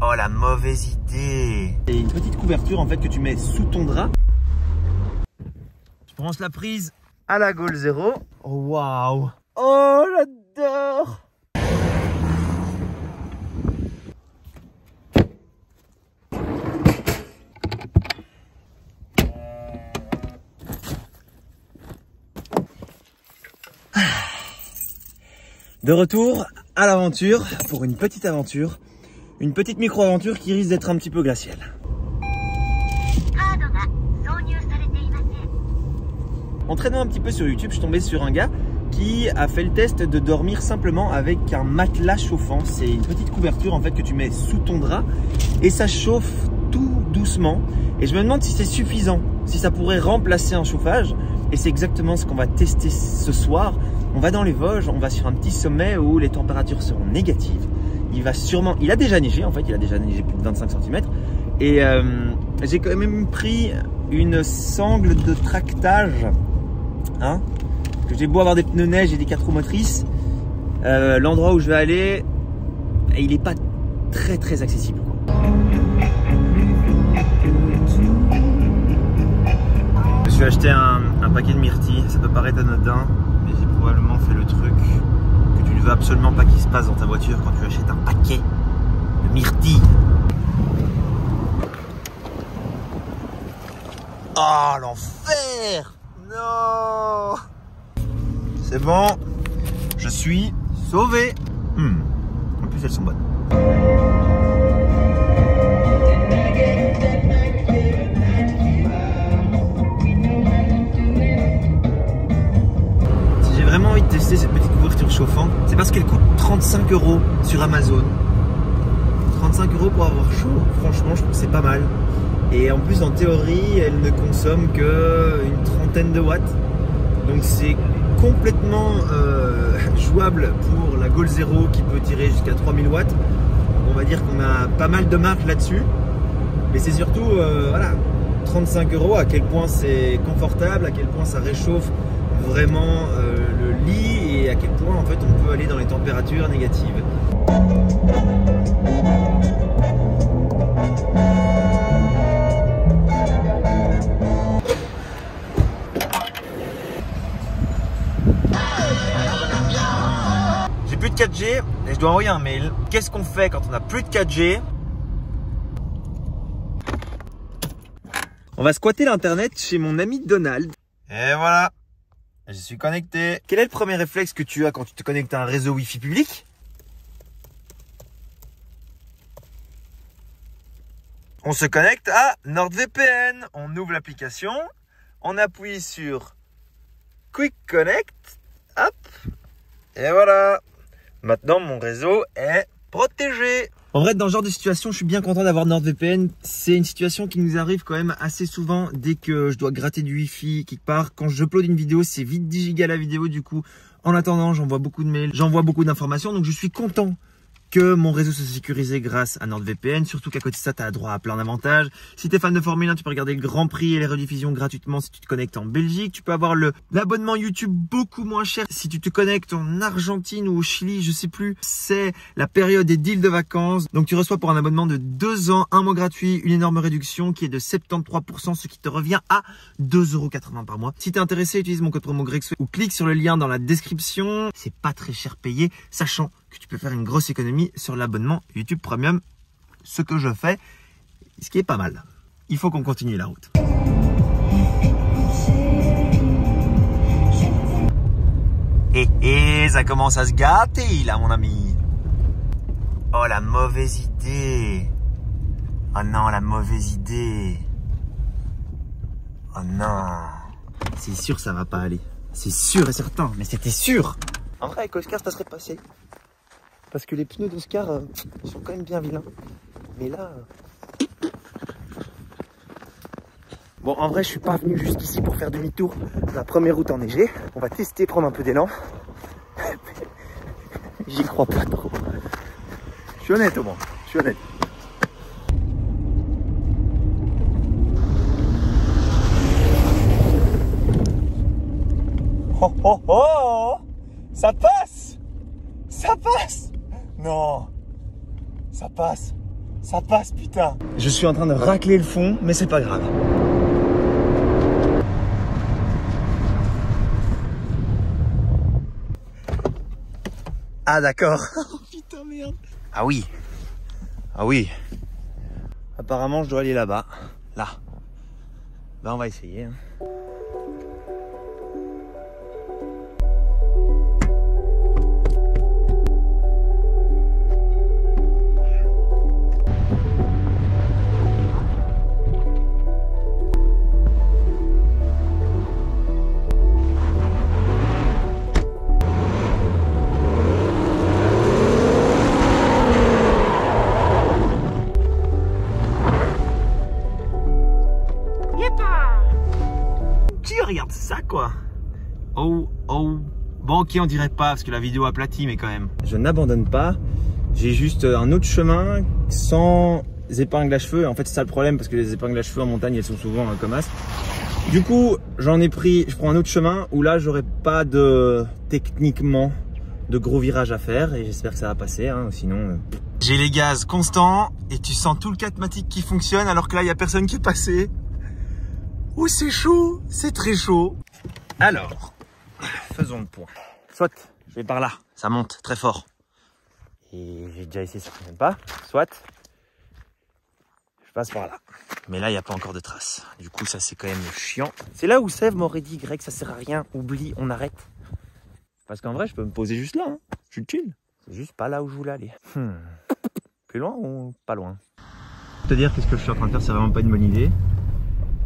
Oh la mauvaise idée. C'est une petite couverture en fait que tu mets sous ton drap. Je branche la prise à la Goal Zero. Oh waouh. Oh j'adore. De retour à l'aventure pour une petite aventure. Une petite micro-aventure qui risque d'être un petit peu glaciale. En traînant un petit peu sur YouTube, je suis tombé sur un gars qui a fait le test de dormir simplement avec un matelas chauffant. C'est une petite couverture en fait que tu mets sous ton drap et ça chauffe tout doucement. Et je me demande si c'est suffisant, si ça pourrait remplacer un chauffage. Et c'est exactement ce qu'on va tester ce soir. On va dans les Vosges, on va sur un petit sommet où les températures seront négatives. Il a déjà neigé en fait, il a déjà neigé plus de 25 cm. Et j'ai quand même pris une sangle de tractage, hein, que j'ai beau avoir des pneus neige et des 4 roues motrices. L'endroit où je vais aller, il n'est pas très accessible, quoi. Je me suis acheté un paquet de myrtilles, ça peut paraître anodin, mais j'ai probablement fait le truc que tu ne veux absolument pas qu'il se passe dans ta voiture quand tu achètes un paquet de myrtilles. Oh l'enfer! Non! C'est bon, je suis sauvé. En plus elles sont bonnes. Si j'ai vraiment envie de tester cette petite couverture chauffante, c'est parce qu'elle coûte 35 € sur Amazon. 35 € pour avoir chaud, franchement je trouve que c'est pas mal. Et en plus en théorie elle ne consomme qu'une trentaine de watts. Donc c'est complètement jouable pour la Goal Zero qui peut tirer jusqu'à 3000 watts. On va dire qu'on a pas mal de marques là-dessus. Mais c'est surtout voilà, 35 €, à quel point c'est confortable, à quel point ça réchauffe vraiment le lit et à quel point en fait on peut aller dans les températures négatives. J'ai plus de 4G et je dois envoyer un mail. Qu'est-ce qu'on fait quand on a plus de 4G? On va squatter l'internet chez mon ami Donald. Et voilà, je suis connecté. Quel est le premier réflexe que tu as quand tu te connectes à un réseau Wi-Fi public? On se connecte à NordVPN. On ouvre l'application, on appuie sur Quick Connect, hop, et voilà. Maintenant, mon réseau est protégé. En vrai, dans ce genre de situation, je suis bien content d'avoir NordVPN. C'est une situation qui nous arrive quand même assez souvent dès que je dois gratter du Wi-Fi quelque part. Quand j'upload une vidéo, c'est vite 10 gigas la vidéo. Du coup, en attendant, j'envoie beaucoup de mails, j'envoie beaucoup d'informations. Donc, je suis content que mon réseau soit sécurisé grâce à NordVPN, surtout qu'à côté de ça, tu as droit à plein d'avantages. Si tu es fan de Formule 1, tu peux regarder le Grand Prix et les rediffusions gratuitement si tu te connectes en Belgique. Tu peux avoir l'abonnement YouTube beaucoup moins cher si tu te connectes en Argentine ou au Chili, je sais plus. C'est la période des deals de vacances. Donc tu reçois pour un abonnement de 2 ans, un mois gratuit, une énorme réduction qui est de 73%, ce qui te revient à 2,80 € par mois. Si tu es intéressé, utilise mon code promo GREGSOE ou clique sur le lien dans la description. C'est pas très cher payé, sachant que tu peux faire une grosse économie sur l'abonnement YouTube Premium, ce que je fais, ce qui est pas mal. Il faut qu'on continue la route. Et ça commence à se gâter là, mon ami. Oh la mauvaise idée. Oh non, la mauvaise idée. Oh non. C'est sûr ça va pas aller. C'est sûr et certain, mais c'était sûr. En vrai avec Oscar ça serait passé. Parce que les pneus d'Oscar sont quand même bien vilains. Mais là... Bon, en vrai, je suis pas venu jusqu'ici pour faire demi-tour. La première route enneigée. On va tester, prendre un peu d'élan. J'y crois pas trop. Je suis honnête au moins. Je suis honnête. Oh oh oh! Ça passe! Ça passe! Non, ça passe. Ça passe, putain. Je suis en train de racler le fond, mais c'est pas grave. Ah d'accord. Oh putain merde. Ah oui. Ah oui. Apparemment je dois aller là-bas. Là. Bah on va essayer. Hein. Regarde ça quoi. Oh oh. Bon ok on dirait pas parce que la vidéo aplatit mais quand même. Je n'abandonne pas. J'ai juste un autre chemin sans épingles à cheveux. En fait c'est ça le problème parce que les épingles à cheveux en montagne elles sont souvent comme as. Du coup je prends un autre chemin où là j'aurai pas de techniquement de gros virages à faire et j'espère que ça va passer hein, sinon. J'ai les gaz constants et tu sens tout le catmatique qui fonctionne alors que là il y a personne qui est passé. Oh c'est chaud, c'est très chaud. Alors, faisons le point. Soit, je vais par là, ça monte très fort. Et j'ai déjà essayé, ça ne fonctionne pas. Soit, je passe par là. Mais là, il n'y a pas encore de traces. Du coup, ça c'est quand même chiant. C'est là où Sèvres m'aurait dit, Greg, ça sert à rien, oublie, on arrête. Parce qu'en vrai, je peux me poser juste là. Hein. Je suis chill. C'est juste pas là où je voulais aller. Plus loin ou pas loin? Te dire qu'est-ce que je suis en train de faire, c'est vraiment pas une bonne idée.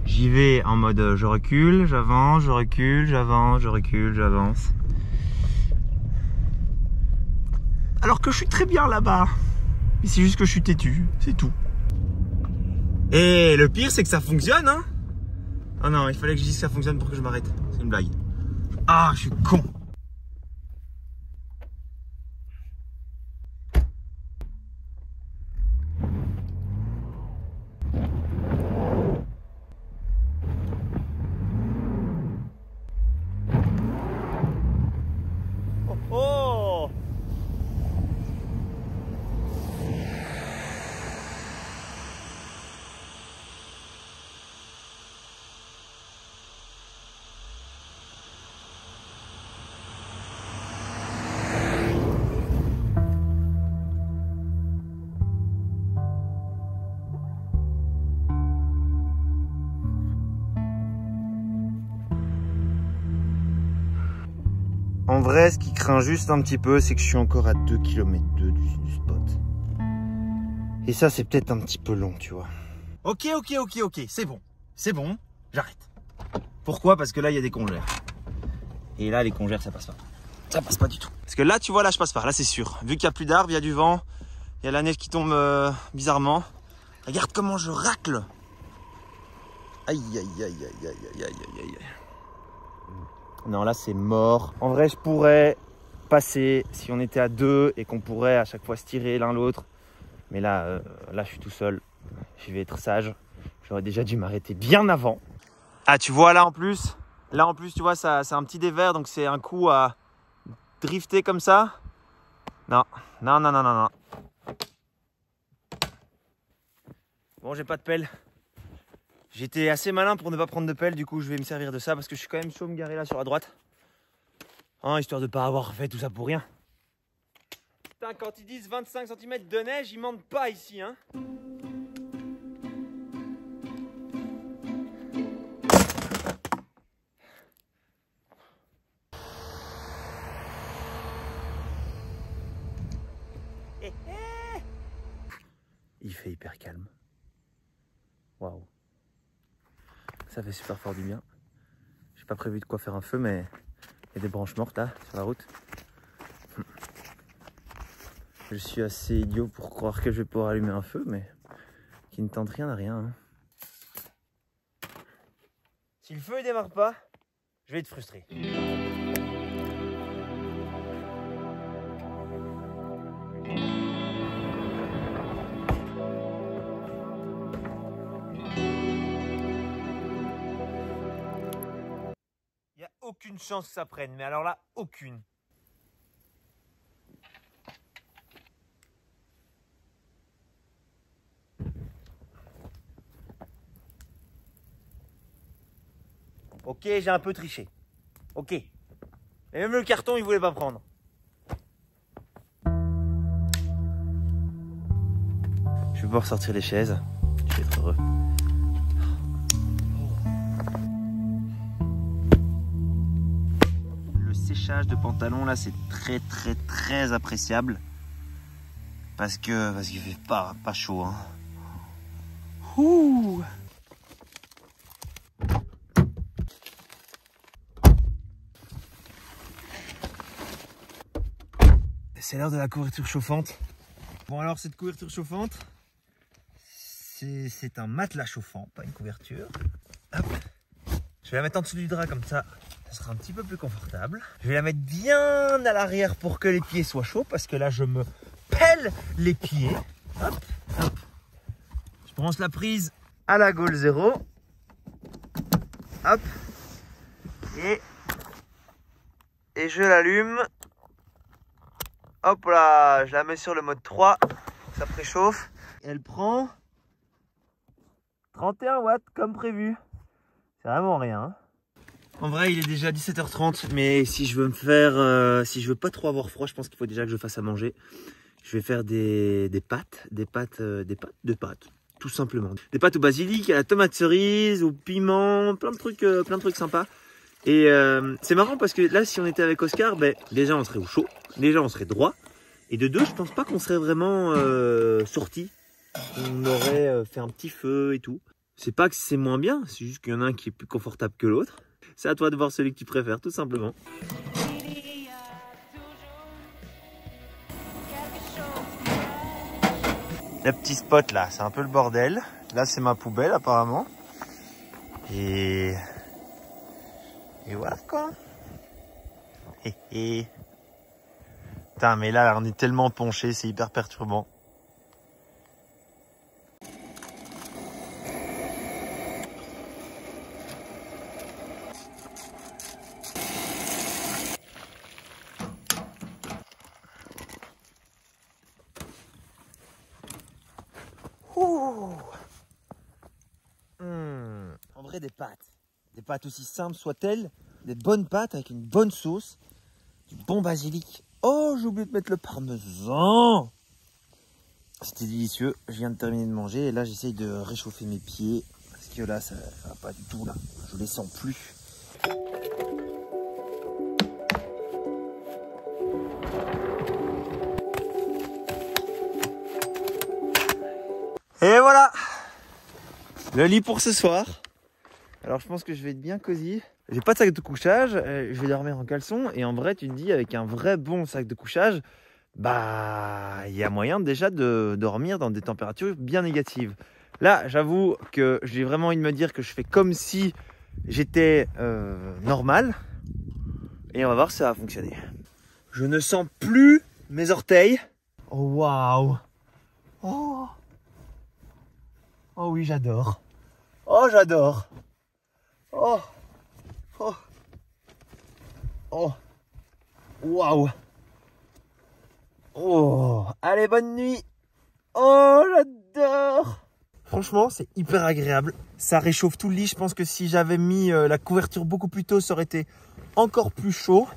J'y vais en mode je recule, j'avance, je recule, j'avance, je recule, j'avance. Alors que je suis très bien là-bas. Mais c'est juste que je suis têtu, c'est tout. Et le pire c'est que ça fonctionne hein. Ah non, il fallait que je dise que ça fonctionne pour que je m'arrête. C'est une blague. Ah, je suis con. Oh. En vrai, ce qui craint juste un petit peu, c'est que je suis encore à 2 km du spot. Et ça, c'est peut-être un petit peu long, tu vois. Ok, c'est bon, j'arrête. Pourquoi? Parce que là, il y a des congères. Et là, les congères, ça passe pas. Ça passe pas du tout. Parce que là, tu vois, là, je passe pas. Là, c'est sûr. Vu qu'il n'y a plus d'arbres, il y a du vent, il y a la neige qui tombe bizarrement. Regarde comment je racle. Aïe, aïe, aïe, aïe, aïe, aïe, aïe, aïe. Non, là, c'est mort. En vrai, je pourrais passer si on était à deux et qu'on pourrait à chaque fois se tirer l'un l'autre. Mais là, là, je suis tout seul. Je vais être sage. J'aurais déjà dû m'arrêter bien avant. Ah, tu vois, là, en plus, tu vois, ça, c'est un petit dévers. Donc, c'est un coup à drifter comme ça. Non, non, non, non, non, non. Bon, j'ai pas de pelle. J'étais assez malin pour ne pas prendre de pelle, du coup je vais me servir de ça parce que je suis quand même chaud de me garer là sur la droite. Hein, histoire de pas avoir fait tout ça pour rien. Putain, quand ils disent 25 cm de neige, ils mentent pas ici, hein. Il fait hyper calme. Waouh. Ça fait super fort du bien. J'ai pas prévu de quoi faire un feu, mais il y a des branches mortes là sur la route. Je suis assez idiot pour croire que je vais pouvoir allumer un feu, mais qui ne tente rien à rien. Hein. Si le feu ne démarre pas, je vais être frustré. Aucune chance que ça prenne, mais alors là, aucune. Ok, j'ai un peu triché. Ok. Et même le carton, il voulait pas prendre. Je vais pouvoir sortir les chaises. Je vais être heureux. Le séchage de pantalon là, c'est très appréciable. Parce qu'il fait pas chaud. Hein. Ouh. C'est l'heure de la couverture chauffante. Bon alors cette couverture chauffante, c'est un matelas chauffant, pas une couverture. Hop. Je vais la mettre en dessous du drap comme ça sera un petit peu plus confortable. Je vais la mettre bien à l'arrière pour que les pieds soient chauds parce que là je me pèle les pieds. Hop, hop. Je branche la prise à la Goal 0. Hop. Et je l'allume. Hop là, je la mets sur le mode 3. Ça préchauffe. Elle prend 31 watts comme prévu. C'est vraiment rien. En vrai, il est déjà 17h30, mais si je veux si je veux pas trop avoir froid, je pense qu'il faut déjà que je fasse à manger. Je vais faire des pâtes, tout simplement. Des pâtes au basilic, à la tomate cerise, au piment, plein de trucs sympas. Et c'est marrant parce que là, si on était avec Oscar, ben, déjà on serait au chaud, déjà on serait droit. Et de deux, je pense pas qu'on serait vraiment sorti. On aurait fait un petit feu et tout. C'est pas que c'est moins bien, c'est juste qu'il y en a un qui est plus confortable que l'autre. C'est à toi de voir celui que tu préfères, tout simplement. Le petit spot là, c'est un peu le bordel. Là, c'est ma poubelle apparemment. Et voilà quoi. Putain, mais là, on est tellement penché, c'est hyper perturbant. En vrai, des pâtes aussi simples soient-elles, des bonnes pâtes avec une bonne sauce, du bon basilic. Oh, j'ai oublié de mettre le parmesan. C'était délicieux. Je viens de terminer de manger et là, j'essaye de réchauffer mes pieds parce que là, ça va pas du tout là. Je les sens plus. Et voilà, le lit pour ce soir. Alors je pense que je vais être bien cosy. J'ai pas de sac de couchage, je vais dormir en caleçon. Et en vrai, tu te dis, avec un vrai bon sac de couchage, bah il y a moyen déjà de dormir dans des températures bien négatives. Là, j'avoue que j'ai vraiment envie de me dire que je fais comme si j'étais normal. Et on va voir si ça va fonctionner. Je ne sens plus mes orteils. Oh waouh. Oh. Oh oui, j'adore. Oh, j'adore. Oh. Oh. Oh. Waouh. Oh. Allez, bonne nuit. Oh, j'adore. Franchement, c'est hyper agréable. Ça réchauffe tout le lit. Je pense que si j'avais mis la couverture beaucoup plus tôt, ça aurait été encore plus chaud.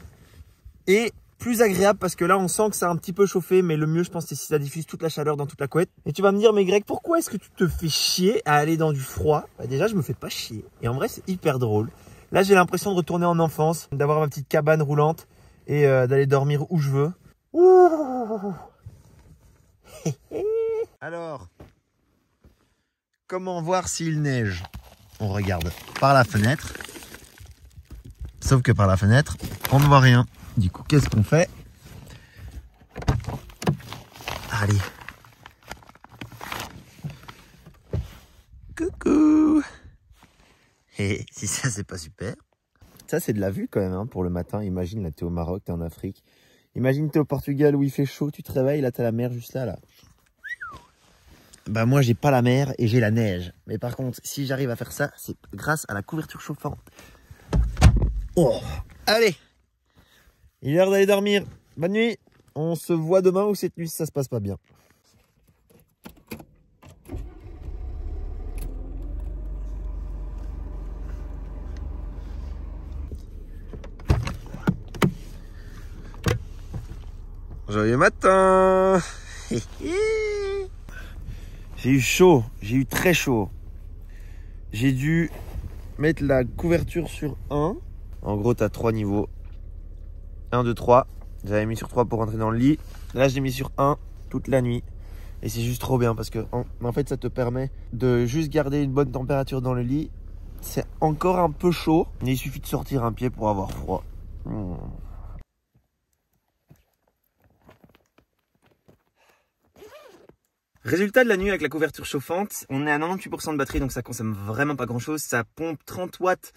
Et plus agréable parce que là, on sent que ça a un petit peu chauffé. Mais le mieux, je pense, c'est si ça diffuse toute la chaleur dans toute la couette. Et tu vas me dire, mais Greg, pourquoi est-ce que tu te fais chier à aller dans du froid? Bah, déjà, je me fais pas chier. Et en vrai, c'est hyper drôle. Là, j'ai l'impression de retourner en enfance, d'avoir ma petite cabane roulante et d'aller dormir où je veux. Ouh. Alors, comment voir s'il neige? On regarde par la fenêtre. Sauf que par la fenêtre, on ne voit rien. Du coup, qu'est-ce qu'on fait? Allez. Coucou. Et si ça, c'est pas super. Ça, c'est de la vue quand même hein, pour le matin. Imagine, là, t'es au Maroc, t'es en Afrique. Imagine, t'es au Portugal où il fait chaud, tu te réveilles, là, t'as la mer juste là. Bah moi, j'ai pas la mer et j'ai la neige. Mais par contre, si j'arrive à faire ça, c'est grâce à la couverture chauffante. Oh, allez. Il est l'heure d'aller dormir. Bonne nuit. On se voit demain ou cette nuit si ça se passe pas bien. Joyeux matin. J'ai eu chaud, j'ai eu très chaud. J'ai dû mettre la couverture sur 1. En gros, tu as 3 niveaux. 1, 2, 3. J'avais mis sur 3 pour rentrer dans le lit. Là, je l'ai mis sur 1 toute la nuit. Et c'est juste trop bien parce que en fait, ça te permet de juste garder une bonne température dans le lit. C'est encore un peu chaud, mais il suffit de sortir un pied pour avoir froid. Résultat de la nuit avec la couverture chauffante, on est à 98% de batterie, donc ça consomme vraiment pas grand chose. Ça pompe 30 watts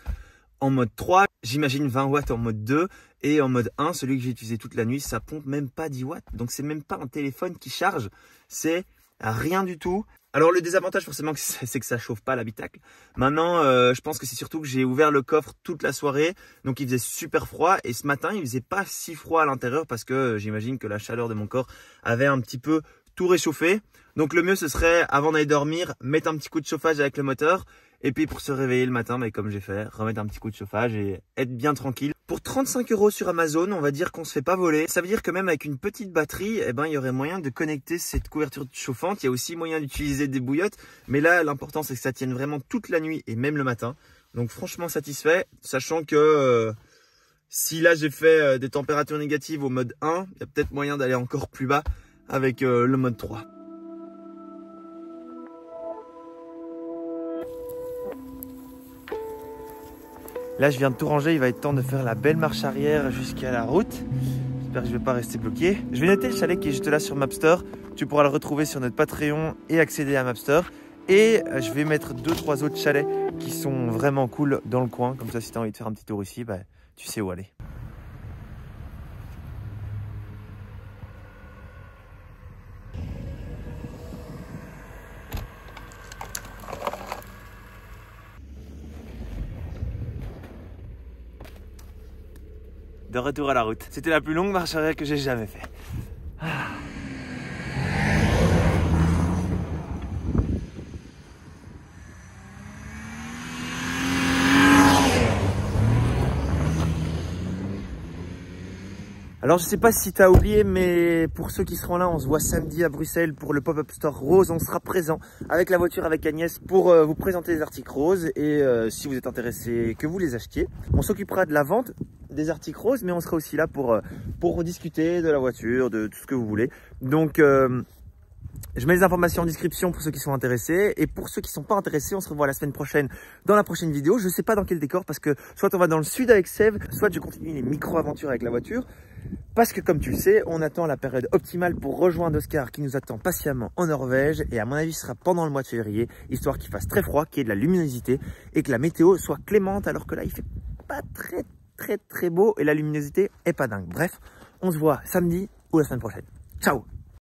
en mode 3, j'imagine 20 watts en mode 2, et en mode 1, celui que j'ai utilisé toute la nuit, ça pompe même pas 10 watts. Donc c'est même pas un téléphone qui charge, c'est rien du tout. Alors le désavantage forcément, c'est que ça chauffe pas l'habitacle. Maintenant, je pense que c'est surtout que j'ai ouvert le coffre toute la soirée, donc il faisait super froid, et ce matin, il faisait pas si froid à l'intérieur parce que j'imagine que la chaleur de mon corps avait un petit peu tout réchauffé. Donc le mieux ce serait, avant d'aller dormir, mettre un petit coup de chauffage avec le moteur. Et puis pour se réveiller le matin, mais comme j'ai fait, remettre un petit coup de chauffage et être bien tranquille. Pour 35 € sur Amazon, on va dire qu'on se fait pas voler. Ça veut dire que même avec une petite batterie, eh ben, il y aurait moyen de connecter cette couverture chauffante. Il y a aussi moyen d'utiliser des bouillottes. Mais là, l'important c'est que ça tienne vraiment toute la nuit et même le matin. Donc franchement satisfait, sachant que si là j'ai fait des températures négatives au mode 1, il y a peut-être moyen d'aller encore plus bas avec le mode 3. Là, je viens de tout ranger, il va être temps de faire la belle marche arrière jusqu'à la route. J'espère que je ne vais pas rester bloqué. Je vais noter le chalet qui est juste là sur Mapster. Tu pourras le retrouver sur notre Patreon et accéder à Mapster. Et je vais mettre 2-3 autres chalets qui sont vraiment cool dans le coin. Comme ça, si tu as envie de faire un petit tour ici, bah, tu sais où aller. De retour à la route. C'était la plus longue marche arrière que j'ai jamais fait. Alors je sais pas si tu as oublié, mais pour ceux qui seront là, on se voit samedi à Bruxelles pour le pop-up store rose. On sera présent avec la voiture, avec Agnès, pour vous présenter les articles roses. Et si vous êtes intéressé, que vous les achetiez. On s'occupera de la vente des articles roses, mais on sera aussi là pour discuter de la voiture, de tout ce que vous voulez. Donc je mets les informations en description pour ceux qui sont intéressés. Et pour ceux qui ne sont pas intéressés, on se revoit la semaine prochaine dans la prochaine vidéo. Je ne sais pas dans quel décor, parce que soit on va dans le sud avec Sèvres, soit je continue les micro-aventures avec la voiture. Parce que comme tu le sais, on attend la période optimale pour rejoindre Oscar qui nous attend patiemment en Norvège. Et à mon avis, ce sera pendant le mois de février, histoire qu'il fasse très froid, qu'il y ait de la luminosité et que la météo soit clémente, alors que là, il fait pas très beau et la luminosité est pas dingue. Bref, on se voit samedi ou la semaine prochaine. Ciao!